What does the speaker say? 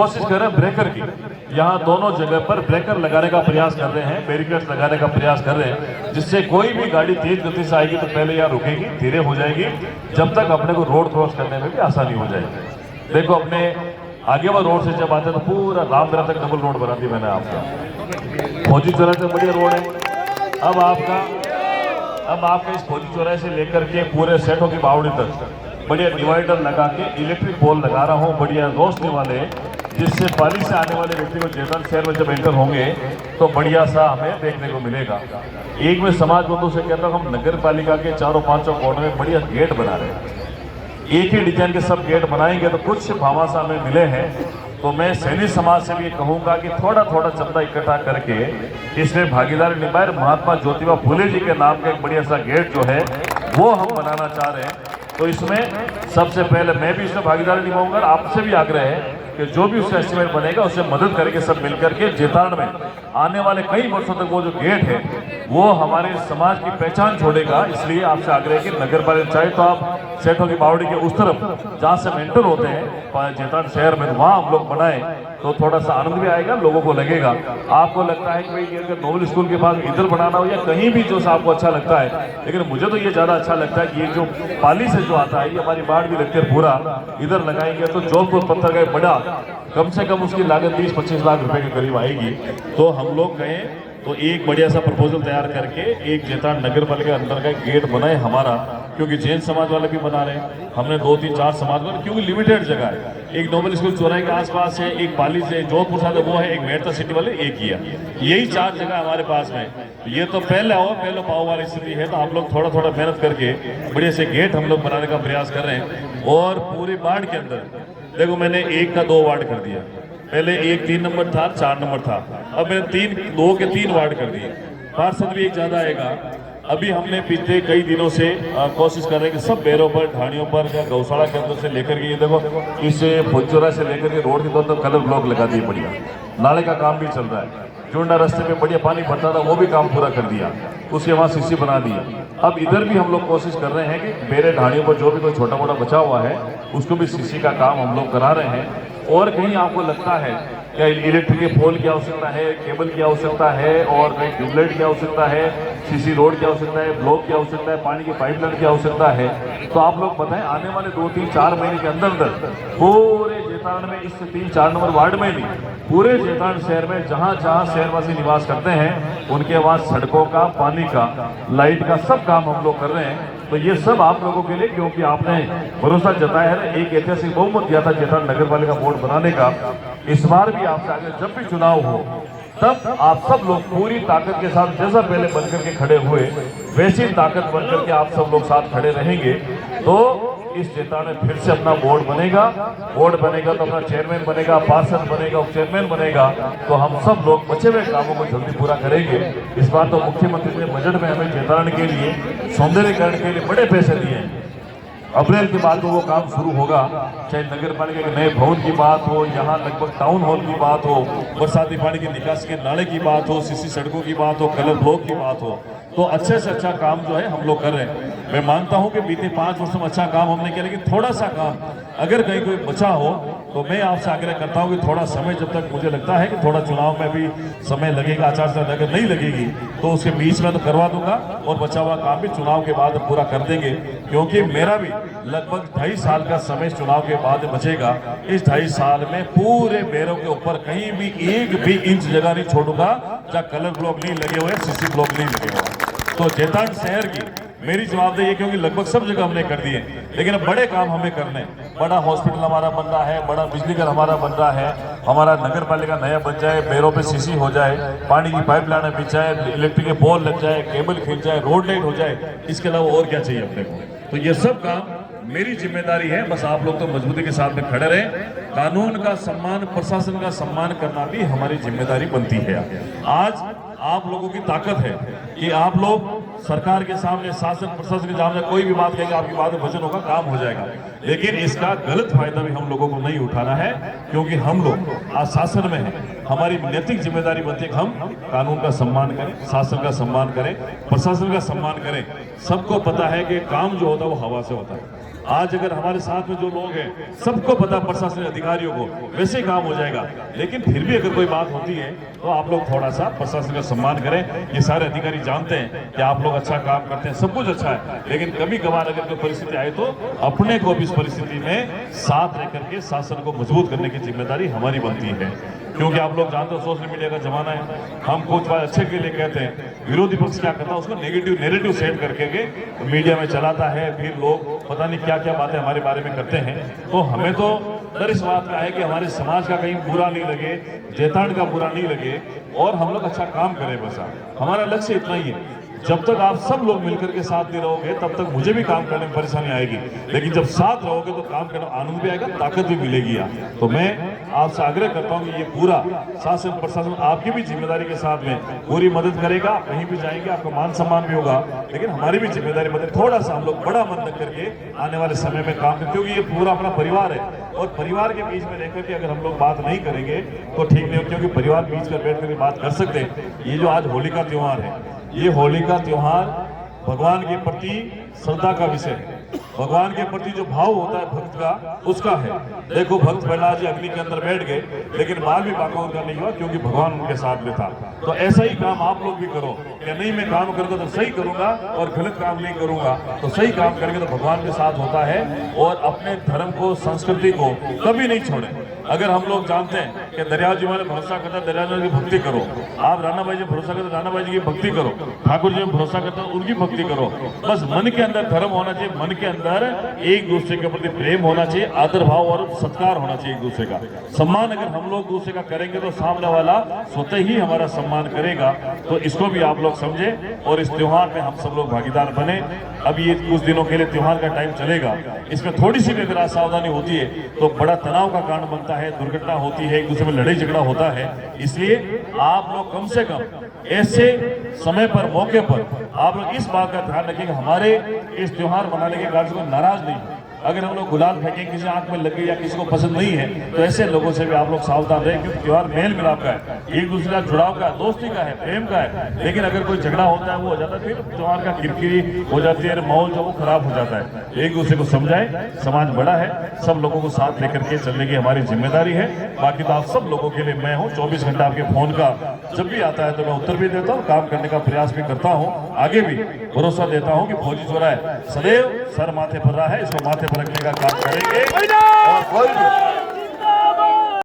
कोशिश कर रहे हैं ब्रेकर की, यहाँ दोनों जगह पर ब्रेकर लगाने का प्रयास कर रहे हैं, बैरिकेड्स लगाने का प्रयास कर रहे हैं, जिससे कोई भी गाड़ी तेज गति से आएगी तो पहले यहाँ रुकेगी, धीरे हो जाएगी, जब तक अपने को रोड क्रॉस करने में भी आसानी हो जाएगी। देखो अपने आगे वो रोड से जब आते तो पूरा रामपुरा तक डबल रोड बना दी मैंने आपका। फौजी चौराहे से बढ़िया रोड है। अब आपका इस फौजी चौराहे से लेकर के पूरे सेठों की बावड़ी तक बढ़िया डिवाइडर लगा के इलेक्ट्रिक पोल लगा रहा हूँ, बढ़िया रोशनी वाले, जिससे पाली से आने वाले व्यक्ति को जेतन शहर में जब एंटर होंगे तो बढ़िया सा हमें देखने को मिलेगा। एक मैं समाज बंधु से कहता हूँ, हम नगर पालिका के चारों पांचों कोनों में बढ़िया गेट बना रहे हैं, एक ही डिजाइन के सब गेट बनाएंगे तो कुछ भामाशा हमें मिले हैं। तो मैं सैनिक समाज से भी कहूँगा कि थोड़ा थोड़ा चंदा इकट्ठा करके इसमें भागीदारी निभाए। महात्मा ज्योतिबा फुले जी के नाम का एक बढ़िया सा गेट जो है वो हम बनाना चाह रहे हैं। तो इसमें सबसे पहले मैं भी इसमें भागीदारी निभाऊंगा, आपसे भी आग्रह है कि जो भी उसका एस्टिमेट बनेगा उससे मदद करके सब मिलकर के जेतारण में आने वाले कई वर्षों तक वो जो गेट है वो हमारे समाज की पहचान छोड़ेगा। इसलिए आपसे आग्रह है कि नगर पालिका चाहे तो आप सेठों की बावड़ी के उस तरफ जहाँ से मेंटर होते हैं जेतारण शहर में वहाँ हम लोग बनाए तो थोड़ा सा आनंद भी आएगा, लोगों को लगेगा। आपको लगता है कि भाई अगर नोबल स्कूल के पास इधर बनाना हो या कहीं भी जो आपको अच्छा लगता है, लेकिन मुझे तो ये ज़्यादा अच्छा लगता है कि ये जो पाली से जो आता है ये हमारी बाढ़ भी लगती है, पूरा इधर लगाएंगे तो जोधपुर पत्थर का बड़ा कम से कम उसकी लागत 20-25 लाख रुपए के करीब आएगी। तो हम लोग कहें तो एक बढ़िया सा प्रपोजल तैयार करके एक जेतारण नगर पालिका अंदर का गेट बनाए हमारा, क्योंकि जैन समाज वाले भी बना रहे हैं, हमने 2-3-4 समाज वाले, क्योंकि लिमिटेड जगह है। एक नोबल स्कूल चौराहे के आसपास है, एक पाली से जोधपुर साथ वो है, एक मेहता सिटी वाले एक किया, यही 4 जगह हमारे पास में। ये तो पहले पाओ वाली स्थिति है, तो आप लोग थोड़ा थोड़ा मेहनत करके बढ़िया से गेट हम लोग बनाने का प्रयास कर रहे हैं। और पूरे वार्ड के अंदर देखो मैंने 1 का 2 वार्ड कर दिया, पहले 1 3 नंबर था, 4 नंबर था, अब मैंने 2 के 3 वार्ड कर दिए। पार्षद भी एक ज़्यादा आएगा। अभी हमने पिछले कई दिनों से कोशिश कर रहे हैं कि सब बैरों पर, ढाणियों पर, गौशाला के अंदर से लेकर के ये देखो इस फुलचौरा से लेकर के रोड के दोनों कलर ब्लॉक लगा दिए बढ़िया। नाले का काम भी चल रहा है, जुंडा रास्ते में बढ़िया पानी भरता था वो भी काम पूरा कर दिया, उसके वहाँ सीसी बना दी। अब इधर भी हम लोग कोशिश कर रहे हैं कि मेरे ढाणियों पर जो भी कोई छोटा मोटा बचा हुआ है उसको भी सीसी का काम हम लोग करा रहे हैं। और कहीं आपको लगता है क्या इलेक्ट्रिक के पोल की आवश्यकता है, केबल की आवश्यकता है, और कहीं ट्यूबलाइट की आवश्यकता है, सीसी रोड की आवश्यकता है, ब्लॉक की आवश्यकता है, पानी की पाइपलाइन की आवश्यकता है, तो आप लोग बताएं आने वाले 2-3-4 महीने के अंदर अंदर पूरे जेतारण में, इस 3-4 नंबर वार्ड में भी पूरे जेतारण शहर में जहाँ जहाँ शहरवासी निवास करते हैं उनके वहाँ सड़कों का, पानी का, लाइट का सब काम हम लोग कर रहे हैं। तो ये सब आप लोगों के लिए, क्योंकि आपने भरोसा जताया है, एक ऐतिहासिक बहुमत दिया था जेतारण नगर पालिका बोर्ड बनाने का। इस बार भी आपसे आगे जब भी चुनाव हो तब आप सब लोग पूरी ताकत के साथ जैसा पहले बनकर के खड़े हुए वैसी ताकत बनकर के आप सब लोग साथ खड़े रहेंगे तो इस जेतारण में फिर से अपना बोर्ड बनेगा तो अपना चेयरमैन बनेगा, पार्षद बनेगा, उप चेयरमैन बनेगा, तो हम सब लोग बचे हुए कामों को जल्दी पूरा करेंगे। इस बार तो मुख्यमंत्री ने बजट में हमें जेतारण के लिए सौंदर्यीकरण के लिए बड़े पैसे दिए हैं। अप्रैल के बाद तो वो काम शुरू होगा, चाहे नगर पालिका के नए भवन की बात हो, यहाँ लगभग टाउन हॉल की बात हो, बरसाती पानी की निकासी के नाले की बात हो, सीसी सड़कों की बात हो, कलर ब्लॉक की बात हो, तो अच्छे से अच्छा काम जो है हम लोग कर रहे हैं। मैं मानता हूं कि बीते 5 वर्षों में अच्छा काम हमने किया, लेकिन थोड़ा सा काम अगर कहीं कोई बचा हो तो मैं आपसे आग्रह करता हूं कि थोड़ा समय, जब तक मुझे लगता है कि थोड़ा चुनाव में भी समय लगेगा, आचार संहिता अगर नहीं लगेगी तो उसके बीच में तो करवा दूंगा, और बचा हुआ काम भी चुनाव के बाद पूरा कर देंगे, क्योंकि मेरा भी लगभग 2.5 साल का समय चुनाव के बाद बचेगा। इस 2.5 साल में पूरे बैरों के ऊपर कहीं भी 1 भी इंच जगह नहीं छोड़ूंगा जहाँ कलर ब्लॉक नहीं लगे हुए, सीसी ब्लॉक नहीं लगे हुए। तो जेतारण शहर की मेरी जवाबदेही है, क्योंकि लगभग सब जगह हमने कर दिए, लेकिन अब बड़े काम हमें करने, बड़ा हॉस्पिटल हमारा बन रहा है, बड़ा बिजली घर हमारा बन रहा है, हमारा नगर पालिका नया बन जाए, बैरों पे सीसी हो जाए, पानी की पाइपलाइन बिछ जाए, इलेक्ट्रिक के पोल लग जाए, केबल खींच जाए, रोड लाइट हो जाए, इसके अलावा और क्या चाहिए अपने को। तो ये सब काम मेरी जिम्मेदारी है, बस आप लोग तो मजबूती के साथ में खड़े रहें। कानून का सम्मान, प्रशासन का सम्मान करना भी हमारी जिम्मेदारी बनती है। आज आप लोगों की ताकत है कि आप लोग सरकार के सामने, शासन प्रशासन के सामने कोई भी बात कहेंगे, आपकी बात में वचन होगा, काम हो जाएगा, लेकिन इसका गलत फायदा भी हम लोगों को नहीं उठाना है, क्योंकि हम लोग आज शासन में हैं। हमारी नैतिक जिम्मेदारी बनती है कि हम कानून का सम्मान करें, शासन का सम्मान करें, प्रशासन का सम्मान करें। सबको पता है कि काम जो होता है वो हवा से होता है, आज अगर हमारे साथ में जो लोग हैं सबको पता, प्रशासनिक अधिकारियों को, वैसे ही काम हो जाएगा। लेकिन फिर भी अगर कोई बात होती है तो आप लोग थोड़ा सा प्रशासन का सम्मान करें। ये सारे अधिकारी जानते हैं कि आप लोग अच्छा काम करते हैं, सब कुछ अच्छा है, लेकिन कभी कभार अगर कोई परिस्थिति आए तो अपने को भी इस परिस्थिति में साथ रह करके शासन को मजबूत करने की जिम्मेदारी हमारी बनती है। क्योंकि आप लोग जानते हो सोशल मीडिया का जमाना है, हम कुछ बात अच्छे के लिए कहते हैं, विरोधी पक्ष क्या करता है उसको नेगेटिव नैरेटिव सेट करके के मीडिया में चलाता है, फिर लोग पता नहीं क्या क्या बातें हमारे बारे में करते हैं। तो हमें तो डर इस बात का है कि हमारे समाज का कहीं बुरा नहीं लगे, जैताड़ का बुरा नहीं लगे और हम लोग अच्छा काम करें, बस हमारा लक्ष्य इतना ही है। जब तक आप सब लोग मिलकर के साथ नहीं रहोगे तब तक मुझे भी काम करने में परेशानी आएगी, लेकिन जब साथ रहोगे तो काम करने में आनंद भी आएगा, ताकत भी मिलेगी। तो मैं आपसे आग्रह करता हूं कि ये पूरा शासन प्रशासन आपकी भी जिम्मेदारी के साथ में पूरी मदद करेगा। कहीं भी जाएंगे आपका मान सम्मान भी होगा, लेकिन हमारी भी जिम्मेदारी मदद, थोड़ा सा हम लोग बड़ा मन रख करके आने वाले समय में काम करें, क्योंकि ये पूरा अपना परिवार है और परिवार के बीच में रहकर के अगर हम लोग बात नहीं करेंगे तो ठीक नहीं हो, क्योंकि परिवार बीच में बैठ कर बात कर सकते हैं। ये जो आज होली का त्योहार है, ये होली का त्योहार भगवान के प्रति श्रद्धा का विषय है। भगवान के प्रति जो भाव होता है भक्त का, उसका है। देखो भक्त प्रहलाद जी अग्नि के अंदर बैठ गए, लेकिन बाल भी बांका उनका नहीं हुआ क्योंकि भगवान उनके साथ में था। तो ऐसा ही काम आप लोग भी करो कि नहीं मैं काम करूंगा तो सही करूंगा और गलत काम नहीं करूंगा, तो सही काम करेंगे तो भगवान के साथ होता है। और अपने धर्म को, संस्कृति को कभी नहीं छोड़े। अगर हम लोग जानते हैं कि दरियाव जी वाले भरोसा करता है, दरियाव जी की भक्ति करो। आप राणा भाई जी भरोसा करते, राणा भाई जी की भक्ति करो। ठाकुर जी में भरोसा करते हैं, उनकी भक्ति करो। बस मन के अंदर धर्म होना चाहिए, मन के अंदर एक दूसरे के प्रति प्रेम होना चाहिए, आदर भाव और सत्कार होना चाहिए, एक दूसरे का सम्मान। अगर हम लोग दूसरे का करेंगे तो सामने वाला स्वतः ही हमारा सम्मान करेगा। तो इसको भी आप लोग समझें और इस त्योहार में हम सब लोग भागीदार बने। अब ये कुछ दिनों के लिए त्योहार का टाइम चलेगा, इसमें थोड़ी सी भी अगर असावधानी होती है तो बड़ा तनाव का कारण बनता है, दुर्घटना होती है, एक दूसरे में लड़ाई झगड़ा होता है। इसलिए आप लोग कम से कम ऐसे समय पर, मौके पर आप लोग इस बात का ध्यान रखें कि हमारे इस त्योहार मनाने के कारण कोई नाराज नहीं है। अगर हम लोग गुलाल फेंकें, किसी आंख में लगे या किसी को पसंद नहीं है, तो ऐसे लोगों से भी आप लोग सावधान रहें, क्योंकि त्योहार मेल मिलाप का है, एक दूसरे का जुड़ाव का, दोस्ती का है, प्रेम का है। लेकिन अगर कोई झगड़ा होता है, वो हो जाता है, फिर त्योहार का किरकिरी हो जाती है, माहौल जो वो खराब हो जाता है। एक दूसरे को समझाएं, समाज बड़ा है, सब लोगों को साथ लेकर के चलने की हमारी जिम्मेदारी है। बाकी तो आप सब लोगों के लिए मैं हूँ, 24 घंटा आपके फोन का जब भी आता है तो मैं उत्तर भी देता हूँ, काम करने का प्रयास भी करता हूँ। आगे भी भरोसा देता हूँ कि फौजी चौरा है सदैव सर माथे पर रहा है, इसको माथे पर रखने का काम करेंगे। और कोई भी